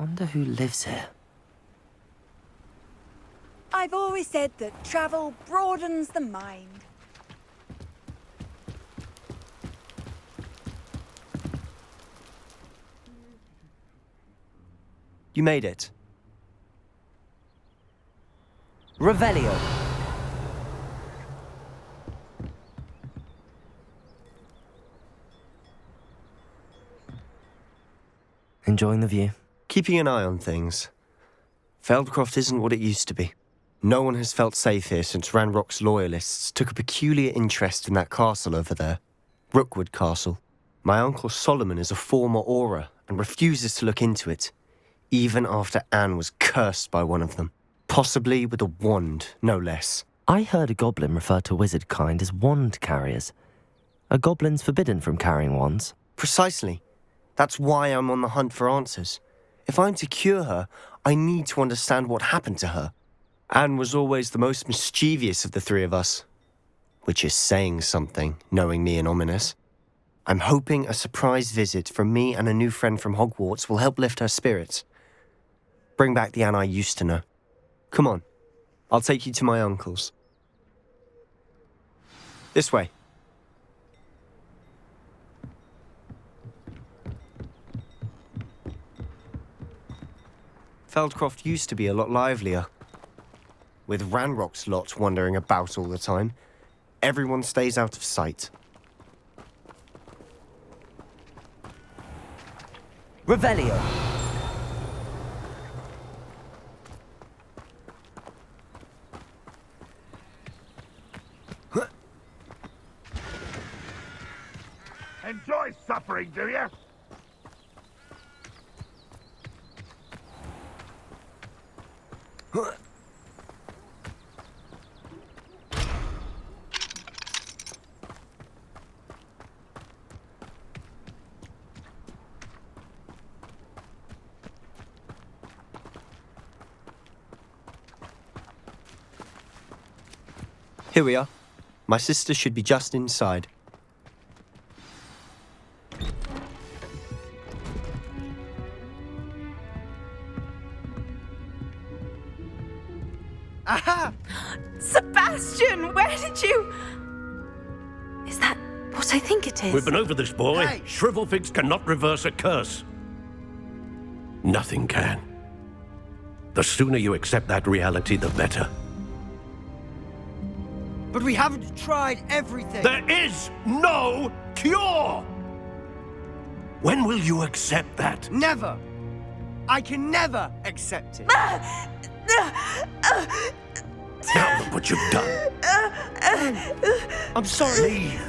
Wonder who lives here. I've always said that travel broadens the mind. You made it. Revelio. Enjoying the view? Keeping an eye on things. Feldcroft isn't what it used to be. No one has felt safe here since Ranrock's loyalists took a peculiar interest in that castle over there. Rookwood Castle. My uncle Solomon is a former Auror and refuses to look into it, even after Anne was cursed by one of them. Possibly with a wand, no less. I heard a goblin refer to wizard kind as wand carriers. Are goblins forbidden from carrying wands? Precisely. That's why I'm on the hunt for answers. If I'm to cure her, I need to understand what happened to her. Anne was always the most mischievous of the three of us. Which is saying something, knowing me and Ominous. I'm hoping a surprise visit from me and a new friend from Hogwarts will help lift her spirits. Bring back the Anne I used to know. Come on, I'll take you to my uncle's. This way. Feldcroft used to be a lot livelier. With Ranrock's lot wandering about all the time, everyone stays out of sight. Revelio. Enjoy suffering, do you? Here we are. My sister should be just inside. Aha! Sebastian, where did you... Is that what I think it is? We've been over this, boy. Hey! Shrivelfigs cannot reverse a curse. Nothing can. The sooner you accept that reality, the better. But we haven't tried everything. There is no cure! When will you accept that? Never. I can never accept it. Now look what you've done. I'm sorry. Leave.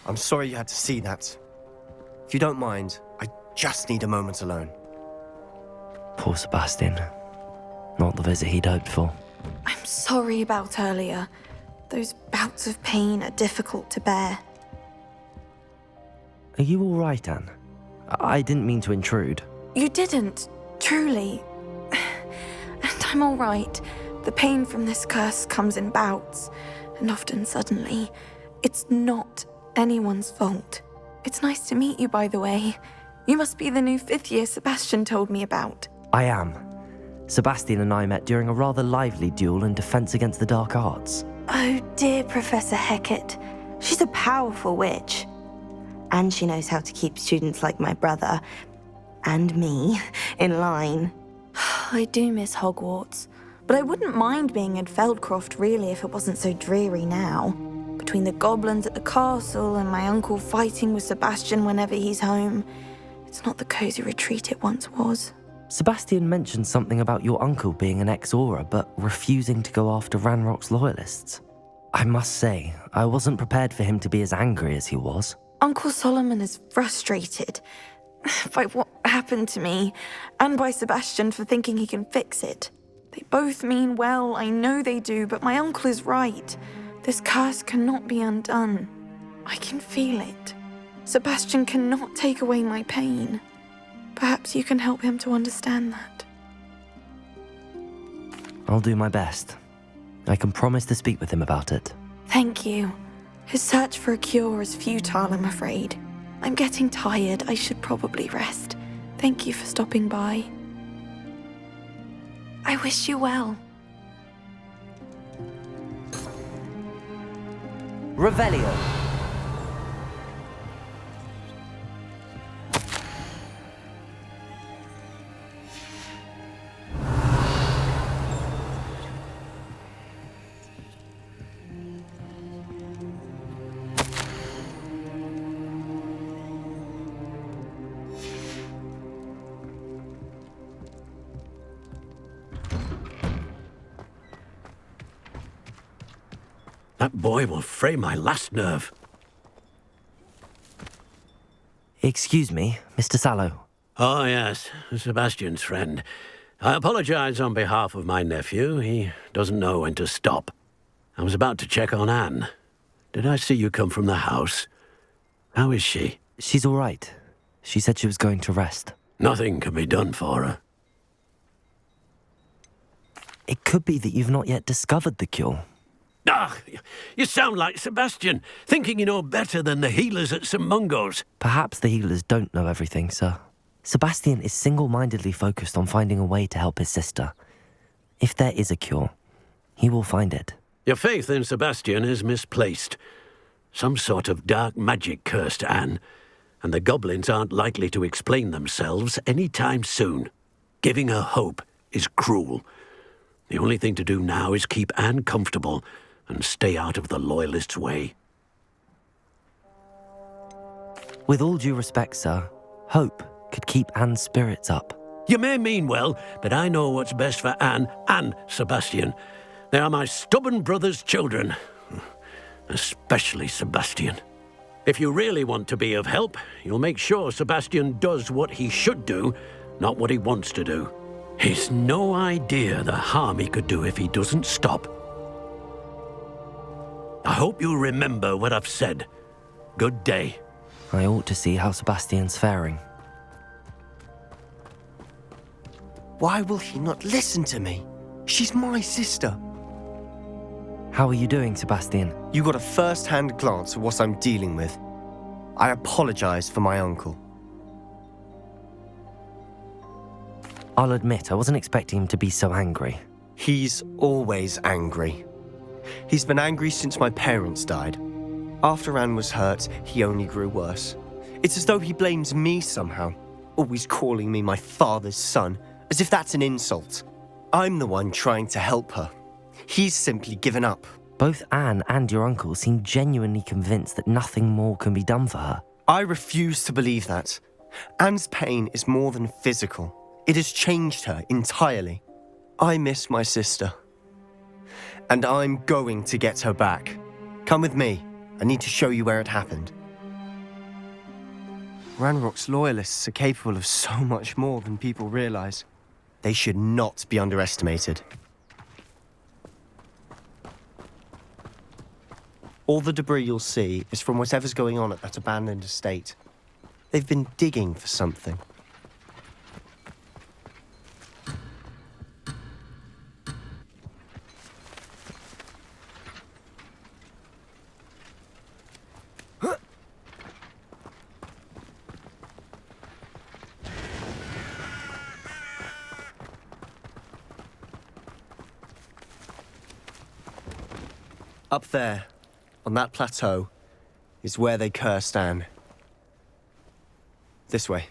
I'm sorry you had to see that. If you don't mind, I just need a moment alone. Poor Sebastian. Not the visit he'd hoped for. I'm sorry about earlier. Those bouts of pain are difficult to bear. Are you all right, Anne? I didn't mean to intrude. You didn't, truly. And I'm all right. The pain from this curse comes in bouts, and often suddenly. It's not anyone's fault. It's nice to meet you, by the way. You must be the new 5th year Sebastian told me about. I am. Sebastian and I met during a rather lively duel in Defense Against the Dark Arts. Oh dear, Professor Hecat. She's a powerful witch. And she knows how to keep students like my brother, and me, in line. I do miss Hogwarts, but I wouldn't mind being in Feldcroft really if it wasn't so dreary now. Between the goblins at the castle and my uncle fighting with Sebastian whenever he's home, it's not the cozy retreat it once was. Sebastian mentioned something about your uncle being an ex-Auror, but refusing to go after Ranrock's loyalists. I must say, I wasn't prepared for him to be as angry as he was. Uncle Solomon is frustrated by what happened to me, and by Sebastian for thinking he can fix it. They both mean well, I know they do, but my uncle is right. This curse cannot be undone. I can feel it. Sebastian cannot take away my pain. Perhaps you can help him to understand that. I'll do my best. I can promise to speak with him about it. Thank you. His search for a cure is futile, I'm afraid. I'm getting tired. I should probably rest. Thank you for stopping by. I wish you well. Revelio. That boy will fray my last nerve. Excuse me, Mr. Sallow. Oh, yes, Sebastian's friend. I apologize on behalf of my nephew. He doesn't know when to stop. I was about to check on Anne. Did I see you come from the house? How is she? She's all right. She said she was going to rest. Nothing can be done for her. It could be that you've not yet discovered the cure. Ah, you sound like Sebastian, thinking you know better than the healers at St. Mungo's. Perhaps the healers don't know everything, sir. Sebastian is single-mindedly focused on finding a way to help his sister. If there is a cure, he will find it. Your faith in Sebastian is misplaced. Some sort of dark magic cursed Anne, and the goblins aren't likely to explain themselves any time soon. Giving her hope is cruel. The only thing to do now is keep Anne comfortable and stay out of the Loyalists' way. With all due respect, sir, hope could keep Anne's spirits up. You may mean well, but I know what's best for Anne and Sebastian. They are my stubborn brother's children. Especially Sebastian. If you really want to be of help, you'll make sure Sebastian does what he should do, not what he wants to do. He's no idea the harm he could do if he doesn't stop. I hope you'll remember what I've said. Good day. I ought to see how Sebastian's faring. Why will he not listen to me? She's my sister. How are you doing, Sebastian? You got a first-hand glance at what I'm dealing with. I apologize for my uncle. I'll admit, I wasn't expecting him to be so angry. He's always angry. He's been angry since my parents died. After Anne was hurt, he only grew worse. It's as though he blames me somehow, always calling me my father's son, as if that's an insult. I'm the one trying to help her. He's simply given up. Both Anne and your uncle seem genuinely convinced that nothing more can be done for her. I refuse to believe that. Anne's pain is more than physical. It has changed her entirely. I miss my sister. And I'm going to get her back. Come with me. I need to show you where it happened. Ranrock's loyalists are capable of so much more than people realize. They should not be underestimated. All the debris you'll see is from whatever's going on at that abandoned estate. They've been digging for something. Up there, on that plateau, is where they cursed Anne. This way.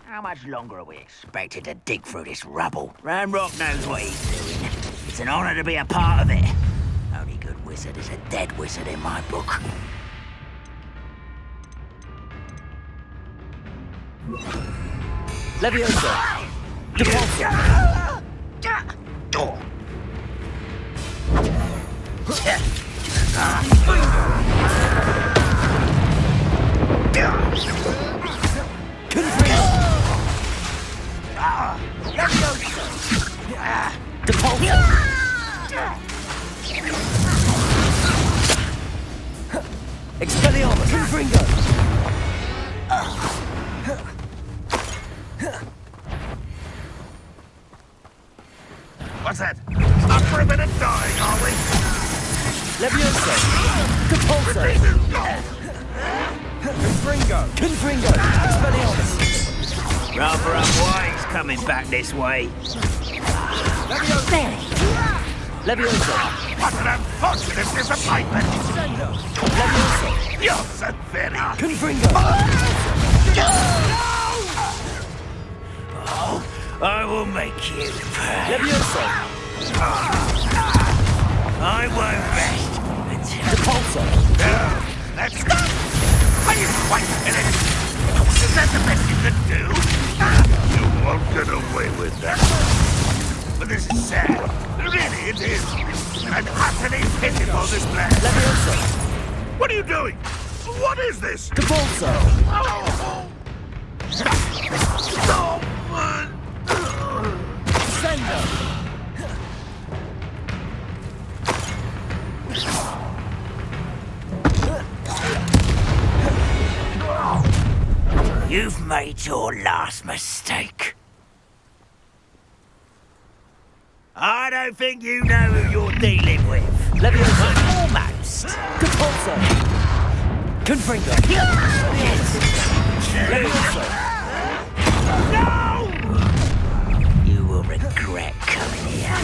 How much longer are we expected to dig through this rubble? Ranrock knows what he's doing. It's an honor to be a part of it. Only good wizard is a dead wizard in my book. Leviosa! Depulso! Confringo! Depulso! Expelliarmus! Confringo! What's that? Stop for a minute dying, are we? Leviosa! Depulso! Confringo! Expelliarmus! Rather unwise coming back this way. Leviosa! What an unfortunate disappointment! Leviosa! You're so very... Confringo! I will make you pay. Leviosa! I won't rest until... Depulso! Let's go! Are you quite finished? Is that the best you can do? You won't get away with that. But this is sad. Really, it is. An utterly pitiful display. Leviosa! What are you doing? What is this? Depulso! Sendo! You've made your last mistake. I don't think you know who you're dealing with. Leviosa! Almost. Depulso! Confringo! Leviosa! No! You will regret coming here.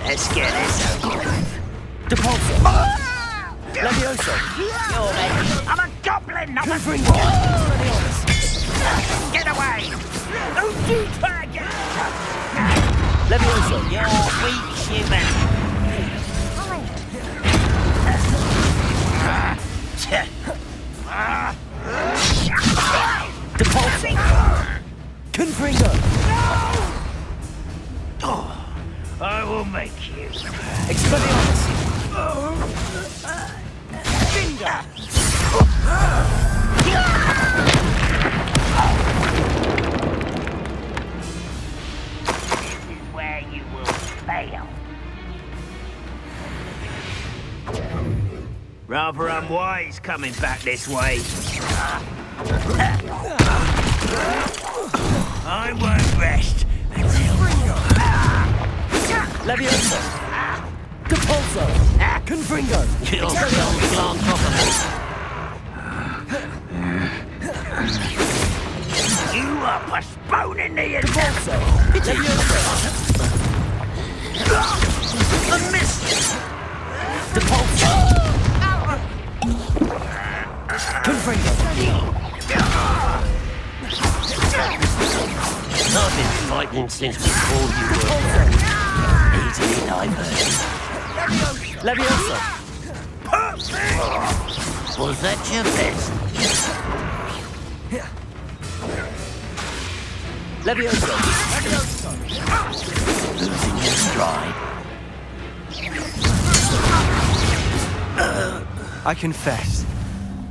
Let's get this over with. Depulso! Leviosa! You're making... I'm a goblin, not a... Confringo! Get away! Don't you try again! Leviosa! You're weak human. Depulso! Confringo! I will make you. Expelliarmus! This is where you will fail. Rather unwise coming back this way. I won't rest until... Leviosa! Depulso! Confringo! You'll glance off of me. You are postponing the Depulso! Leviosa! A miss! Depulso! Confringo! I've been fighting since before you were easily diverted. Leviosa! Was that your best? Leviosa! Losing your stride. I confess,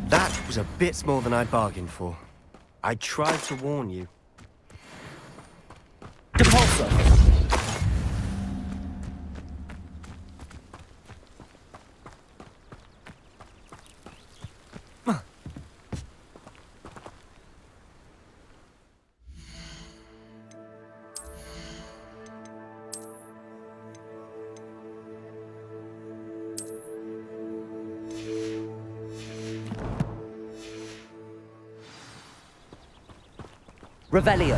that was a bit more than I bargained for. I tried to warn you. Depulso! Revelio.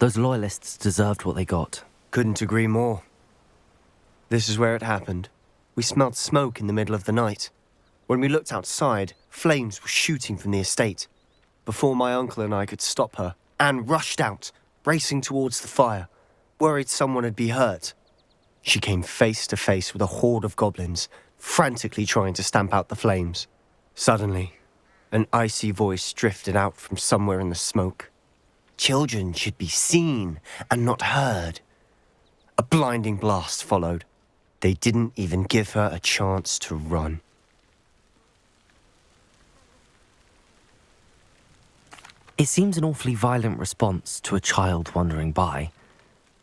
Those loyalists deserved what they got. Couldn't agree more. This is where it happened. We smelled smoke in the middle of the night. When we looked outside, flames were shooting from the estate. Before my uncle and I could stop her, Anne rushed out, racing towards the fire, worried someone had been hurt. She came face to face with a horde of goblins, frantically trying to stamp out the flames. Suddenly, an icy voice drifted out from somewhere in the smoke. Children should be seen and not heard. A blinding blast followed. They didn't even give her a chance to run. It seems an awfully violent response to a child wandering by.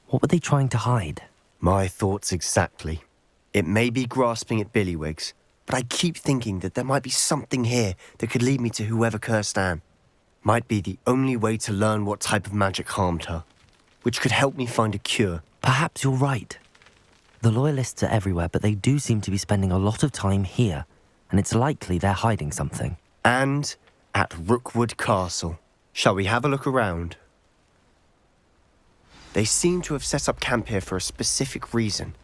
What were they trying to hide? My thoughts exactly. It may be grasping at billywhigs, but I keep thinking that there might be something here that could lead me to whoever cursed Anne. Might be the only way to learn what type of magic harmed her, which could help me find a cure. Perhaps you're right. The Loyalists are everywhere, but they do seem to be spending a lot of time here, and it's likely they're hiding something. And at Rookwood Castle. Shall we have a look around? They seem to have set up camp here for a specific reason.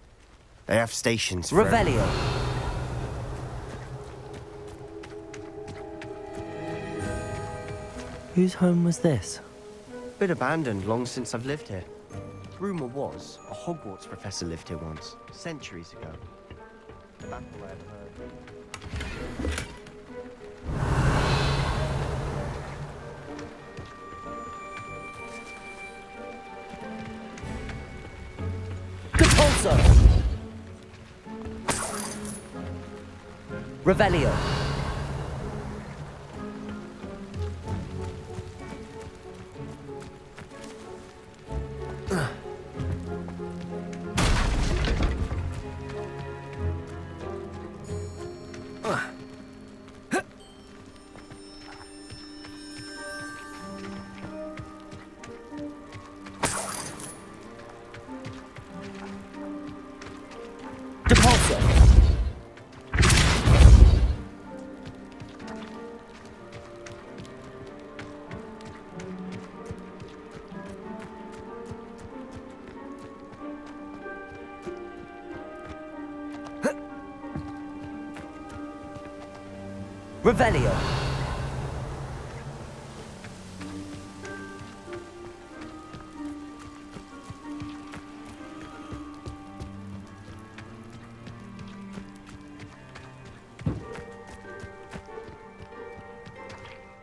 They have stations for Revelio. Whose home was this? Bit abandoned long since I've lived here. Rumour was a Hogwarts professor lived here once, centuries ago. That's all I've heard. Compulso! Revelio. Revelio.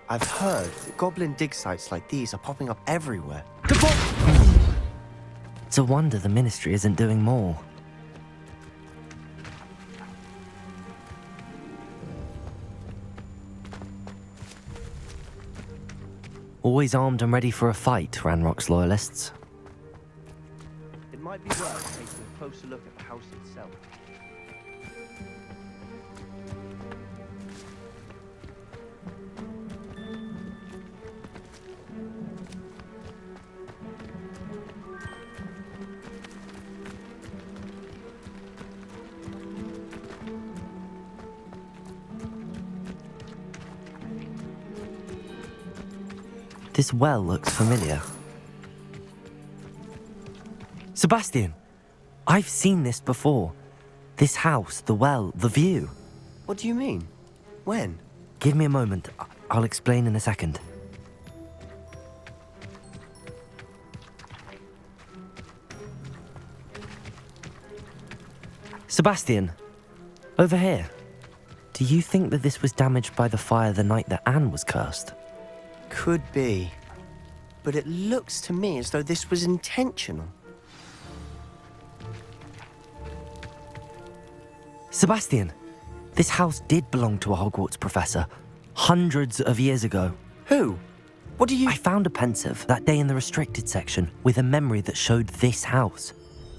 I've heard that goblin dig sites like these are popping up everywhere. It's a wonder the Ministry isn't doing more. Always armed and ready for a fight, Ranrock's loyalists. It might be worth taking a closer look at the house itself. This well looks familiar. Sebastian, I've seen this before. This house, the well, the view. What do you mean? When? Give me a moment. I'll explain in a second. Sebastian, over here. Do you think that this was damaged by the fire the night that Anne was cursed? Could be. But it looks to me as though this was intentional. Sebastian, this house did belong to a Hogwarts professor, hundreds of years ago. Who? What do you... I found a pensive that day in the restricted section with a memory that showed this house.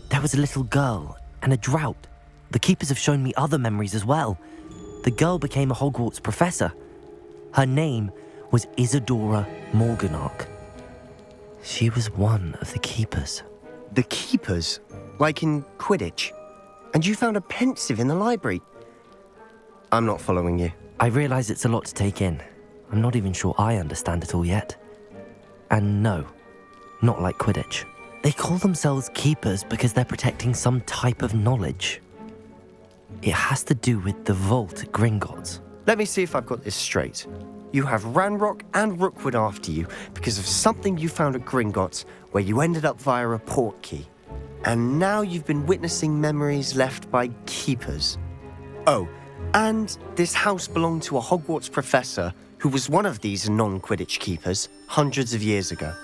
There was a little girl and a drought. The keepers have shown me other memories as well. The girl became a Hogwarts professor. Her name was Isadora Morganach. She was one of the keepers. The keepers? Like in Quidditch? And you found a pensive in the library? I'm not following you. I realise it's a lot to take in. I'm not even sure I understand it all yet. And no, not like Quidditch. They call themselves keepers because they're protecting some type of knowledge. It has to do with the vault at Gringotts. Let me see if I've got this straight. You have Ranrock and Rookwood after you because of something you found at Gringotts where you ended up via a portkey. And now you've been witnessing memories left by keepers. Oh, and this house belonged to a Hogwarts professor who was one of these non-Quidditch keepers hundreds of years ago.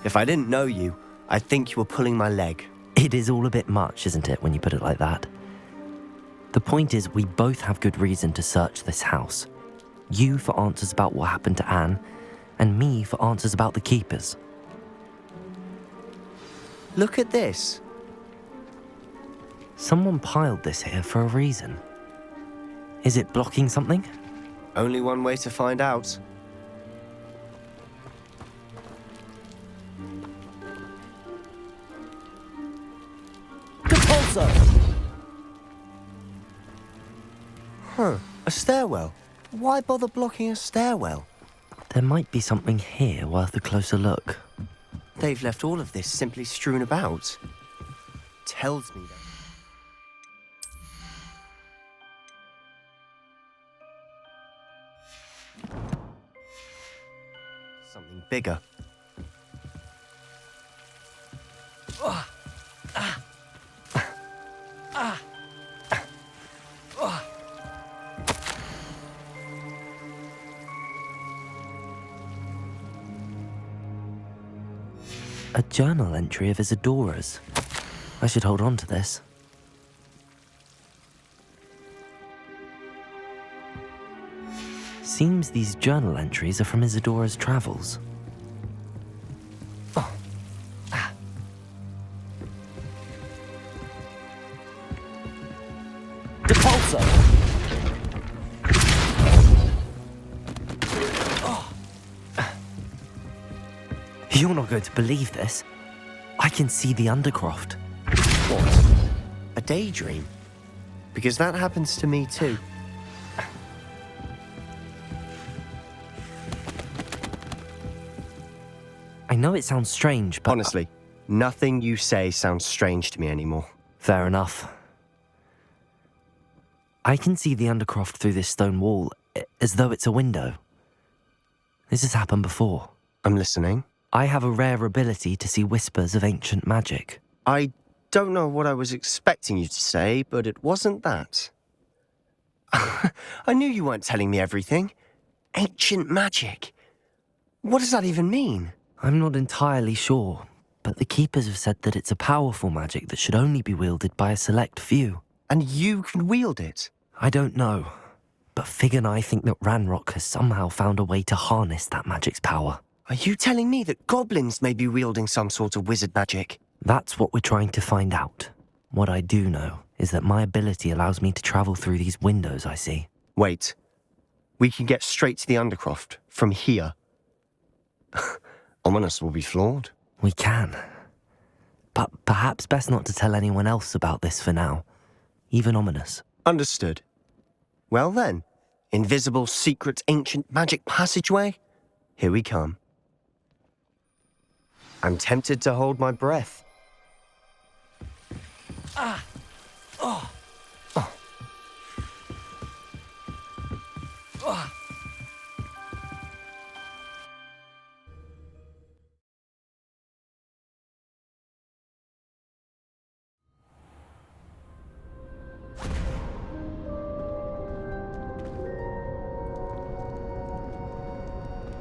If I didn't know you, I'd think you were pulling my leg. It is all a bit much, isn't it, when you put it like that? The point is, we both have good reason to search this house. You for answers about what happened to Anne, and me for answers about the keepers. Look at this. Someone piled this here for a reason. Is it blocking something? Only one way to find out. Huh, a stairwell. Why bother blocking a stairwell? There might be something here worth a closer look. They've left all of this simply strewn about. Tells me that. Something bigger. A journal entry of Isadora's. I should hold on to this. Seems these journal entries are from Isadora's travels. You're not going to believe this. I can see the Undercroft. What? A daydream? Because that happens to me too. I know it sounds strange, but... Honestly, nothing you say sounds strange to me anymore. Fair enough. I can see the Undercroft through this stone wall, as though it's a window. This has happened before. I'm listening. I have a rare ability to see whispers of ancient magic. I don't know what I was expecting you to say, but it wasn't that. I knew you weren't telling me everything. Ancient magic. What does that even mean? I'm not entirely sure, but the Keepers have said that it's a powerful magic that should only be wielded by a select few. And you can wield it? I don't know, but Fig and I think that Ranrock has somehow found a way to harness that magic's power. Are you telling me that goblins may be wielding some sort of wizard magic? That's what we're trying to find out. What I do know is that my ability allows me to travel through these windows I see. Wait. We can get straight to the Undercroft from here. Ominous will be flawed. We can. But perhaps best not to tell anyone else about this for now. Even Ominous. Understood. Well then, invisible, secret, ancient magic passageway? Here we come. I'm tempted to hold my breath.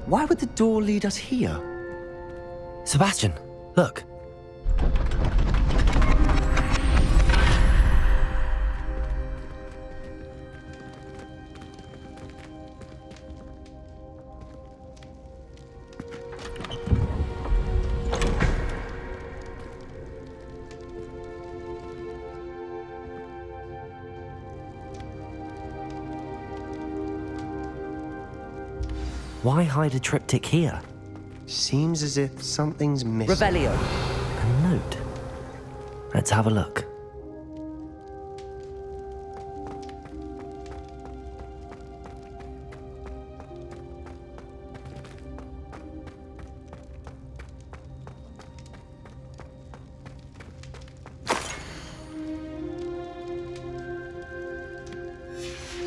Why would the door lead us here? Sebastian, look. Why hide a triptych here? Seems as if something's missing. Revelio. A note. Let's have a look.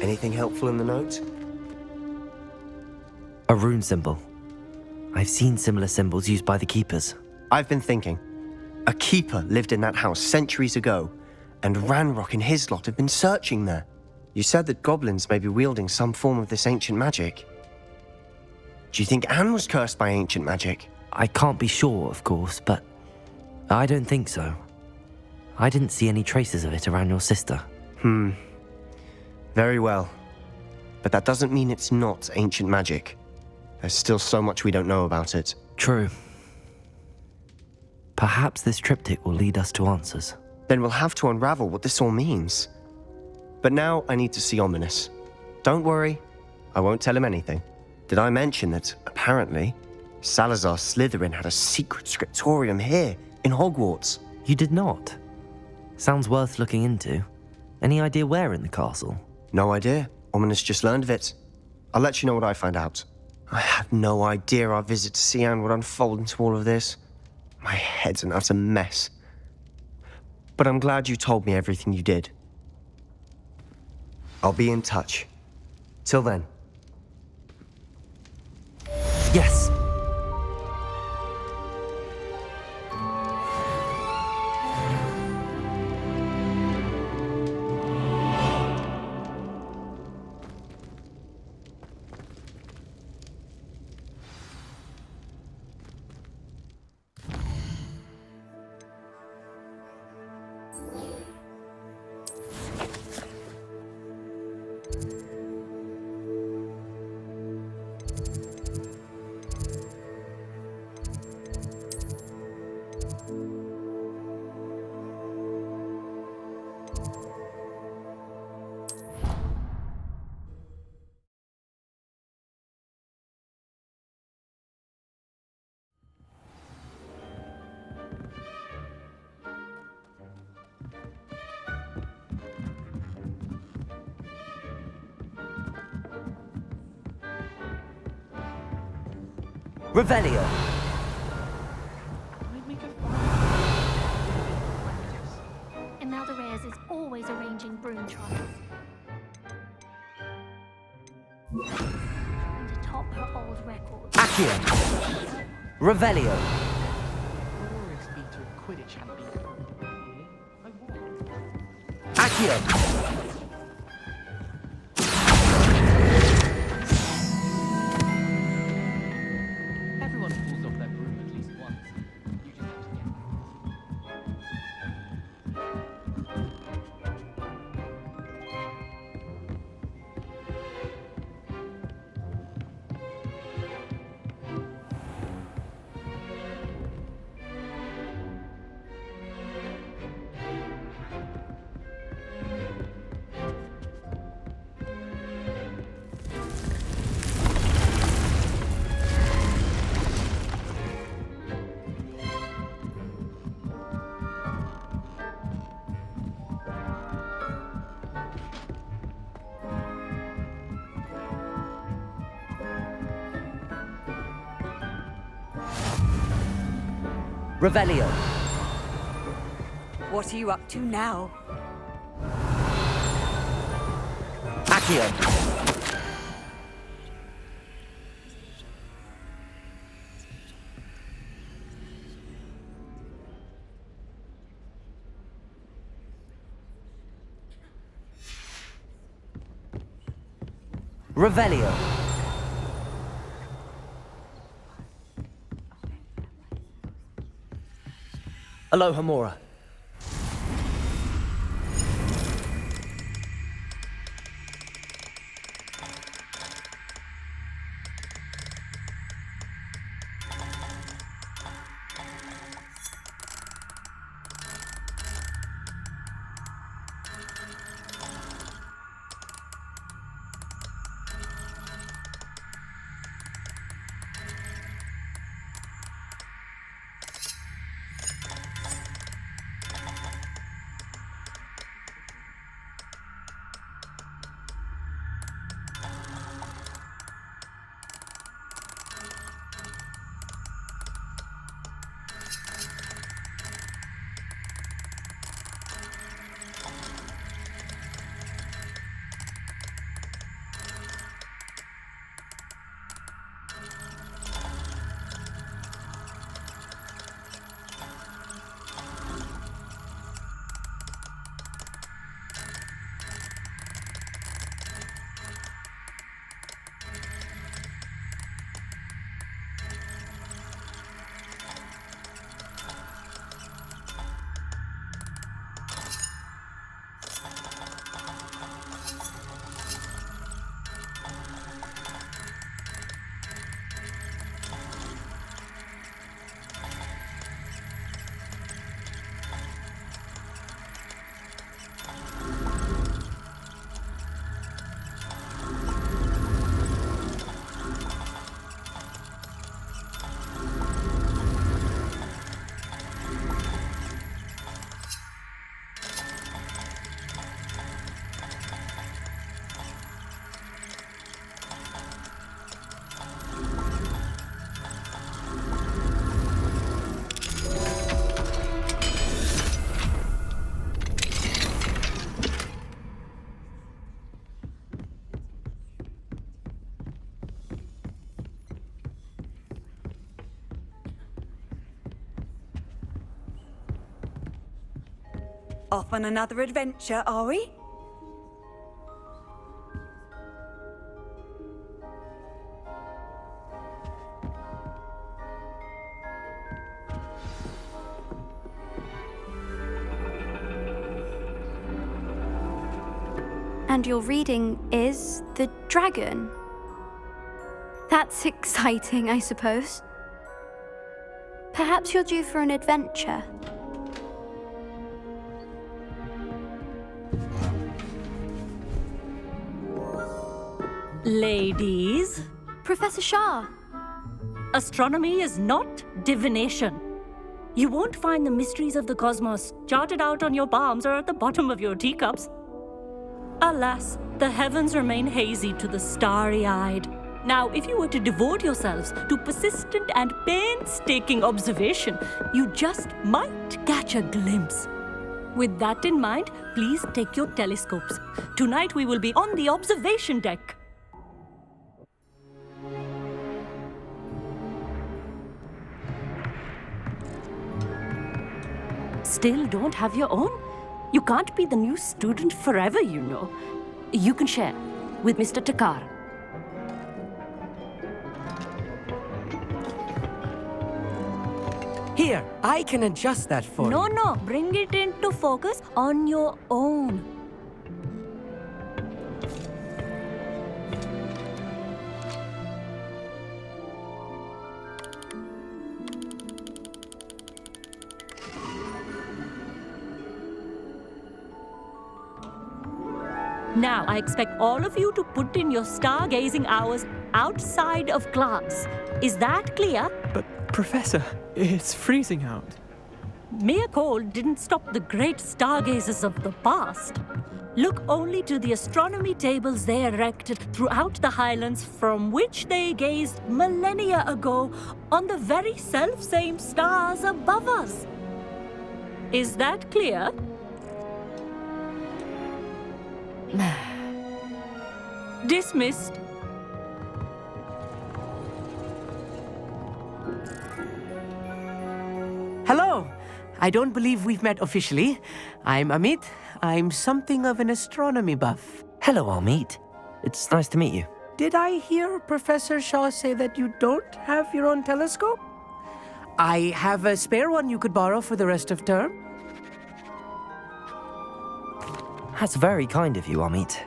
Anything helpful in the note? A rune symbol. I've seen similar symbols used by the keepers. I've been thinking. A keeper lived in that house centuries ago, and Ranrock and his lot have been searching there. You said that goblins may be wielding some form of this ancient magic. Do you think Anne was cursed by ancient magic? I can't be sure, of course, but I don't think so. I didn't see any traces of it around your sister. Very well. But that doesn't mean it's not ancient magic. There's still so much we don't know about it. True. Perhaps this triptych will lead us to answers. Then we'll have to unravel what this all means. But now I need to see Ominous. Don't worry, I won't tell him anything. Did I mention that, apparently, Salazar Slytherin had a secret scriptorium here, in Hogwarts? You did not? Sounds worth looking into. Any idea where in the castle? No idea. Ominous just learned of it. I'll let you know what I find out. I had no idea our visit to see Anne would unfold into all of this. My head's an utter mess. But I'm glad you told me everything you did. I'll be in touch. Till then. Yes! Revelio! Imelda Reyes is always arranging broom trials. Trying to top her old records. Accio! Revelio! Accio! Revelio! What are you up to now? Accio! Revelio! Aloha Mora. Off on another adventure, are we? And your reading is the dragon. That's exciting, I suppose. Perhaps you're due for an adventure. Ladies, Professor Shah. astronomy is not divination. You won't find the mysteries of the cosmos charted out on your palms or at the bottom of your teacups. Alas, the heavens remain hazy to the starry-eyed. Now, if you were to devote yourselves to persistent and painstaking observation, you just might catch a glimpse. With that in mind, please take your telescopes. Tonight we will be on the observation deck. Still don't have your own? You can't be the new student forever, you know. You can share with Mr. Takar. Here, I can adjust that for you. No, bring it into focus on your own. Now, I expect all of you to put in your stargazing hours outside of class. Is that clear? But, Professor, it's freezing out. Mere cold didn't stop the great stargazers of the past. Look only to the astronomy tables they erected throughout the highlands from which they gazed millennia ago on the very self-same stars above us. Is that clear? Dismissed. Hello. I don't believe we've met officially. I'm Amit. I'm something of an astronomy buff. Hello, Amit. It's nice to meet you. Did I hear Professor Shaw say that you don't have your own telescope? I have a spare one you could borrow for the rest of term. That's very kind of you, Amit.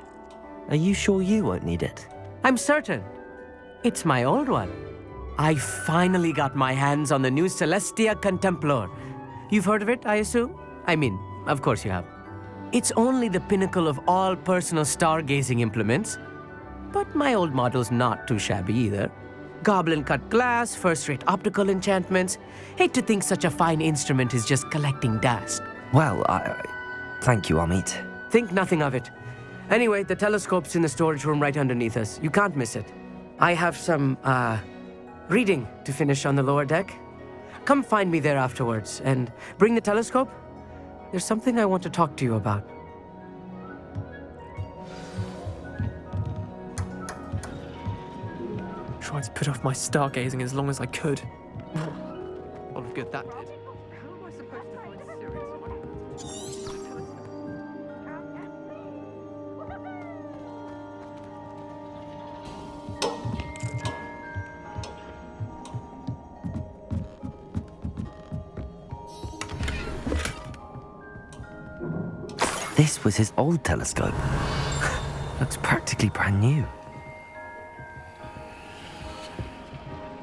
Are you sure you won't need it? I'm certain. It's my old one. I finally got my hands on the new Celestia Contemplar. You've heard of it, I assume? I mean, of course you have. It's only the pinnacle of all personal stargazing implements. But my old model's not too shabby either. Goblin-cut glass, first-rate optical enchantments. Hate to think such a fine instrument is just collecting dust. Well, thank you, Amit. Think nothing of it. Anyway, the telescope's in the storage room right underneath us. You can't miss it. I have some, reading to finish on the lower deck. Come find me there afterwards, and bring the telescope. There's something I want to talk to you about. Tried to put off my stargazing as long as I could. All of good that did. How am I supposed to find serious? This was his old telescope. Looks practically brand new.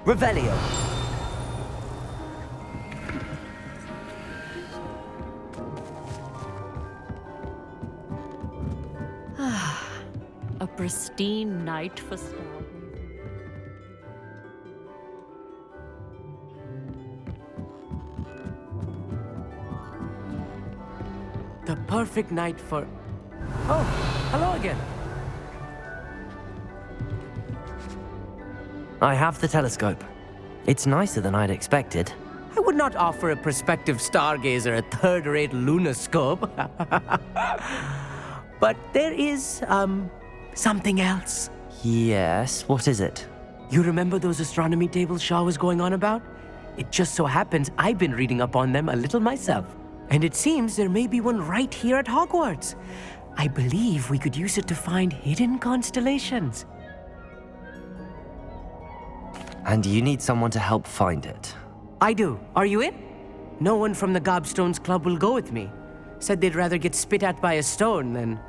Revelio. A pristine night for stargazing. The perfect night for... Oh, hello again. I have the telescope. It's nicer than I'd expected. I would not offer a prospective stargazer a third-rate lunoscope. But there is, something else. Yes, what is it? You remember those astronomy tables Shaw was going on about? It just so happens I've been reading up on them a little myself. And it seems there may be one right here at Hogwarts. I believe we could use it to find hidden constellations. And you need someone to help find it. I do. Are you in? No one from the Gobstones Club will go with me. Said they'd rather get spit at by a stone than...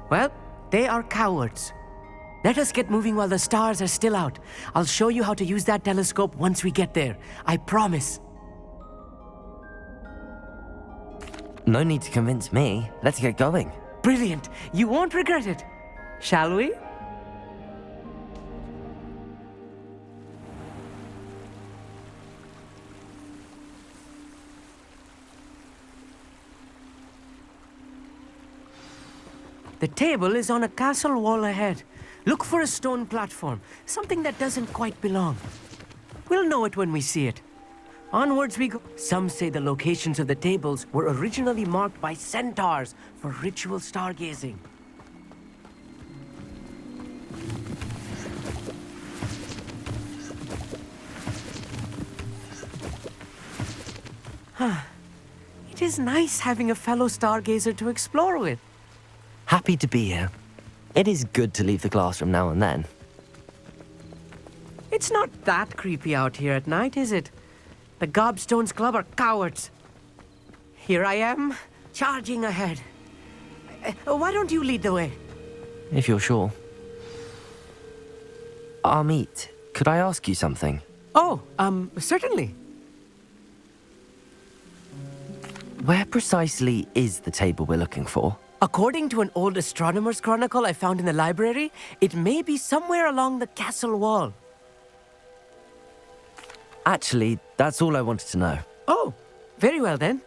Well, they are cowards. Let us get moving while the stars are still out. I'll show you how to use that telescope once we get there. I promise. No need to convince me. Let's get going. Brilliant. You won't regret it. Shall we? The table is on a castle wall ahead. Look for a stone platform, something that doesn't quite belong. We'll know it when we see it. Onwards we go. Some say the locations of the tables were originally marked by centaurs for ritual stargazing. It is nice having a fellow stargazer to explore with. Happy to be here. It is good to leave the classroom now and then. It's not that creepy out here at night, is it? The Gobstones Club are cowards. Here I am, charging ahead. Why don't you lead the way? If you're sure. Amit, could I ask you something? Oh, certainly. Where precisely is the table we're looking for? According to an old astronomer's chronicle I found in the library, it may be somewhere along the castle wall. Actually, that's all I wanted to know. Oh, very well then.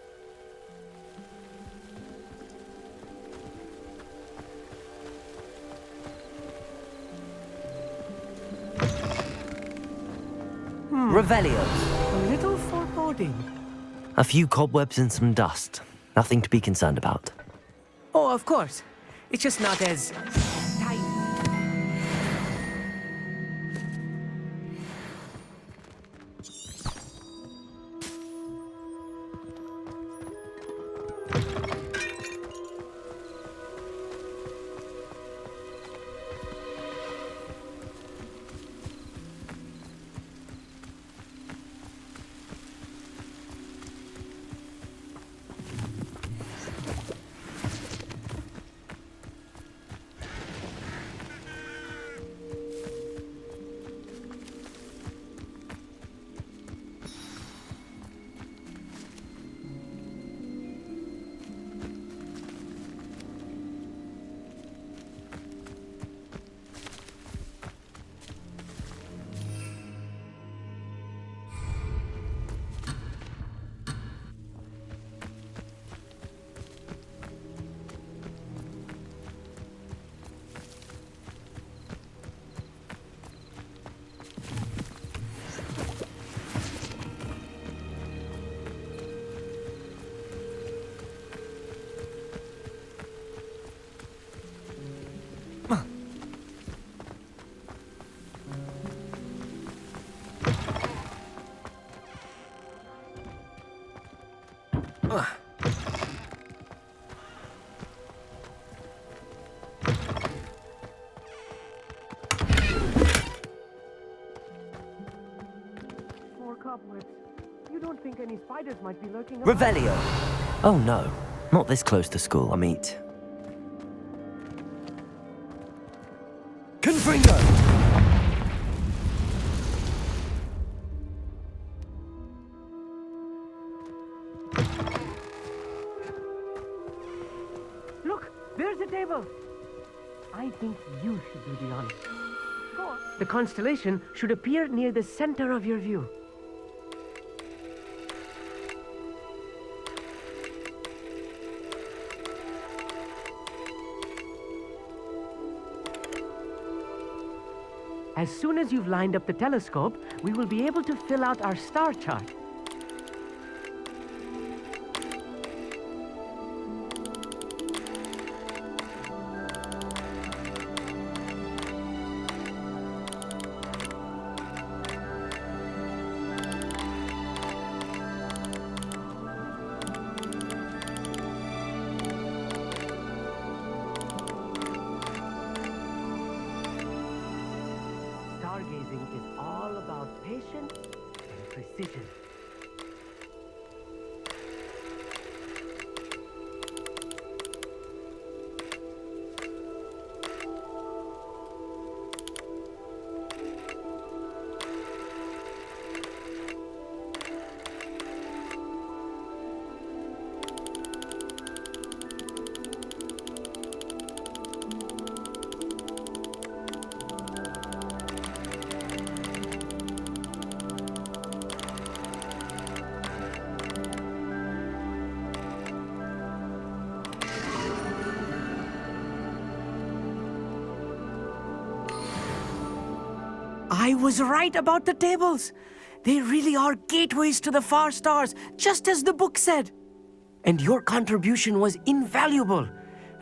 Revelio. A little foreboding. A few cobwebs and some dust. Nothing to be concerned about. Oh, of course. It's just not as tight. More cobwebs. You don't think any spiders might be lurking around? Revelio. Oh no, not this close to school, Amit. Confringo! Look, there's the table. I think you should do the honors. Go on. The constellation should appear near the center of your view. As soon as you've lined up the telescope, we will be able to fill out our star chart. Precision and precision. I was right about the tables. They really are gateways to the far stars, just as the book said. And your contribution was invaluable.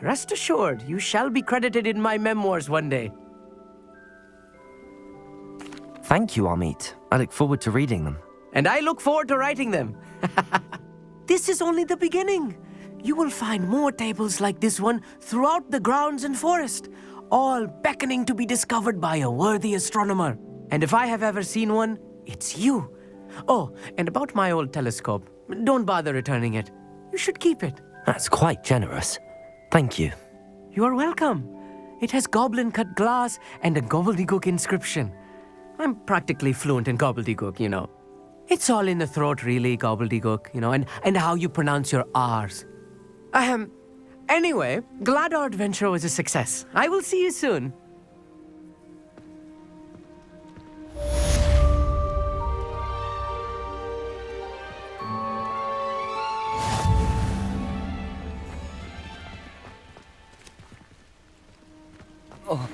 Rest assured, you shall be credited in my memoirs one day. Thank you, Amit. I look forward to reading them. And I look forward to writing them. This is only the beginning. You will find more tables like this one throughout the grounds and forest, all beckoning to be discovered by a worthy astronomer. And if I have ever seen one, it's you. Oh, and about my old telescope, don't bother returning it. You should keep it. That's quite generous. Thank you. You are welcome. It has goblin-cut glass and a gobbledygook inscription. I'm practically fluent in gobbledygook, you know. It's all in the throat, really, gobbledygook, you know, and how you pronounce your R's. Anyway, glad our adventure was a success. I will see you soon. Oh.